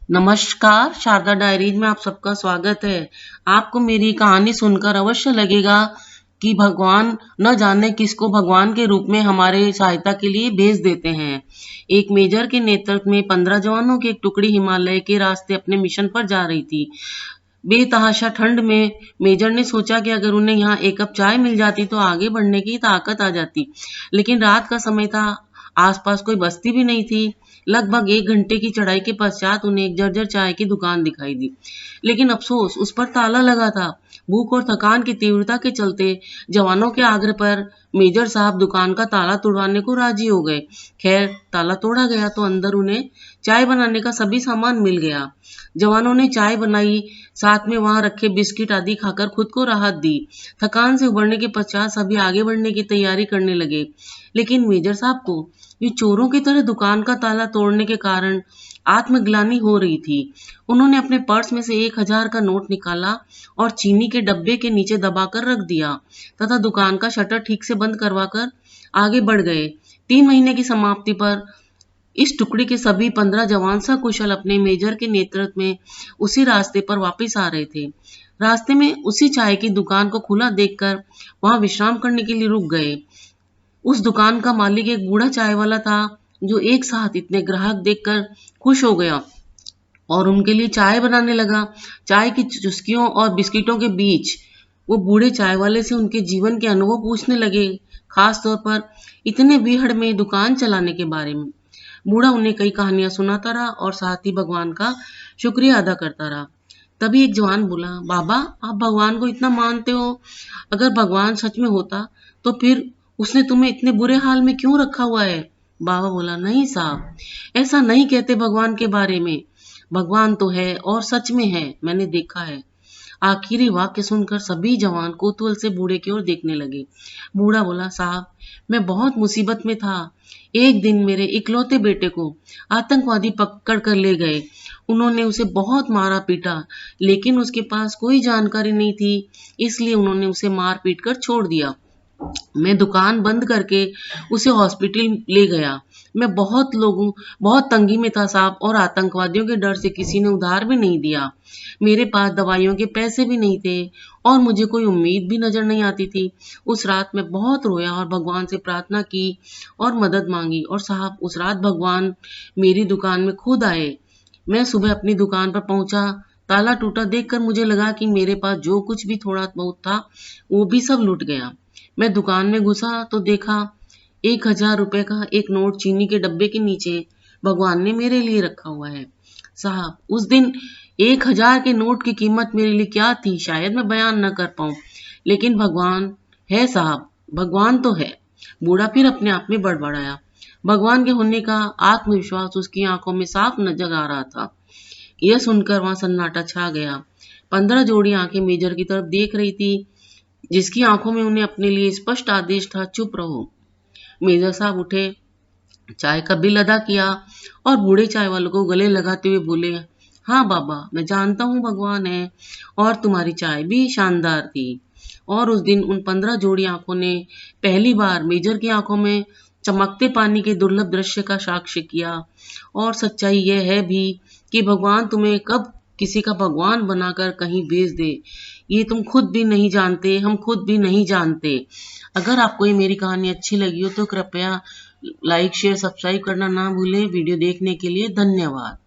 नमस्कार, शारदा डायरीज में आप सबका स्वागत है। आपको मेरी कहानी सुनकर अवश्य लगेगा कि भगवान न जाने किसको भगवान के रूप में हमारे सहायता के लिए भेज देते हैं। एक मेजर के नेतृत्व में 15 जवानों की एक टुकड़ी हिमालय के रास्ते अपने मिशन पर जा रही थी। बेतहाशा ठंड में मेजर ने सोचा कि अगर उन्हें यहाँ एक कप चाय मिल जाती तो आगे बढ़ने की ताकत आ जाती। लेकिन रात का समय था, आसपास कोई बस्ती भी नहीं थी। लगभग 1 घंटे की चढ़ाई के पश्चात उन्हें एक जर्जर चाय की दुकान दिखाई दी, लेकिन अफसोस, उस पर ताला लगा था। भूख और थकान की तीव्रता के चलते जवानों के आग्रह पर मेजर साहब दुकान का ताला तोड़वाने को राजी हो गए। खैर, ताला तोड़ा गया तो अंदर उन्हें चाय बनाने का सभी सामान मिल गया। जवानों ने चाय बनाई, साथ में वहां रखे बिस्किट आदि खाकर खुद को राहत दी। थकान से उबरने के पश्चात सभी आगे बढ़ने की तैयारी करने लगे। लेकिन मेजर साहब को ये चोरों की तरह दुकान का ताला तोड़ने के कारण आत्मग्लानि हो रही थी। उन्होंने अपने पर्स में से 1000 का नोट निकाला और चीनी के डब्बे के नीचे दबाकर रख दिया तथा दुकान का शटर ठीक से बंद करवाकर आगे बढ़ गए। 3 महीने की समाप्ति पर इस टुकड़ी के सभी 15 जवान सकुशल अपने मेजर के नेतृत्व में उसी रास्ते पर वापस आ रहे थे। रास्ते में उसी चाय की दुकान को खुला देखकर वहां विश्राम करने के लिए रुक गए। उस दुकान का मालिक एक बूढ़ा चाय वाला था, जो एक साथ इतने ग्राहक देखकर खुश हो गया और उनके लिए चाय बनाने लगा। चाय की चुस्कियों और बिस्किटों के बीच वो बूढ़े चाय वाले से उनके जीवन के अनुभव पूछने लगे, खास तौर पर इतने बीहड़ में दुकान चलाने के बारे में। बूढ़ा उन्हें कई कहानियां सुनाता रहा और साथ ही भगवान का शुक्रिया अदा करता रहा। तभी एक जवान बोला, बाबा, आप भगवान को इतना मानते हो, अगर भगवान सच में होता तो फिर उसने तुम्हें इतने बुरे हाल में क्यों रखा हुआ है? बाबा बोला, नहीं साहब, ऐसा नहीं कहते भगवान के बारे में। भगवान तो है और सच में है, मैंने देखा है। आखिरी वाक्य सुनकर सभी जवान कौतूहल से बूढ़े की ओर देखने लगे। बूढ़ा बोला, साहब, मैं बहुत मुसीबत में था। एक दिन मेरे इकलौते बेटे को आतंकवादी पकड़ कर ले गए। उन्होंने उसे बहुत मारा पीटा, लेकिन उसके पास कोई जानकारी नहीं थी, इसलिए उन्होंने उसे मार पीट कर छोड़ दिया। मैं दुकान बंद करके उसे हॉस्पिटल ले गया। मैं बहुत तंगी में था साहब, और आतंकवादियों के डर से किसी ने उधार भी नहीं दिया। मेरे पास दवाइयों के पैसे भी नहीं थे और मुझे कोई उम्मीद भी नजर नहीं आती थी। उस रात मैं बहुत रोया और भगवान से प्रार्थना की और मदद मांगी, और साहब, उस रात भगवान मेरी दुकान में खुद आए। मैं सुबह अपनी दुकान पर पहुंचा, ताला टूटा देखकर मुझे लगा कि मेरे पास जो कुछ भी थोड़ा बहुत था वो भी सब लुट गया। मैं दुकान में घुसा तो देखा 1000 रुपए का एक नोट चीनी के डब्बे के नीचे भगवान ने मेरे लिए रखा हुआ है। साहब, उस दिन 1000 के नोट की कीमत मेरे लिए क्या थी शायद मैं बयान न कर पाऊं, लेकिन भगवान है साहब, भगवान तो है। बूढ़ा फिर अपने आप में बड़बड़ाया। भगवान के होने का आत्मविश्वास उसकी आंखों में साफ नजर आ रहा था। यह सुनकर वहां सन्नाटा छा गया। 15 जोड़ी आंखें मेजर की तरफ देख रही थी, जिसकी आंखों में उन्हें अपने लिए स्पष्ट आदेश था, चुप रहो। मेजर साहब उठे, चाय का बिल अदा किया और बूढ़े चाय वालों को गले लगाते हुए बोले, हाँ बाबा, मैं जानता हूँ भगवान है, और तुम्हारी चाय भी शानदार थी। और उस दिन उन 15 जोड़ी आंखों ने पहली बार मेजर की आंखों में चमकते पानी के दुर्लभ दृश्य का साक्ष्य किया। और सच्चाई यह है भी कि भगवान तुम्हें कब किसी का भगवान बनाकर कहीं भेज दे, ये तुम खुद भी नहीं जानते, हम खुद भी नहीं जानते। अगर आपको ये मेरी कहानी अच्छी लगी हो तो कृपया लाइक, शेयर, सब्सक्राइब करना ना भूलें। वीडियो देखने के लिए धन्यवाद।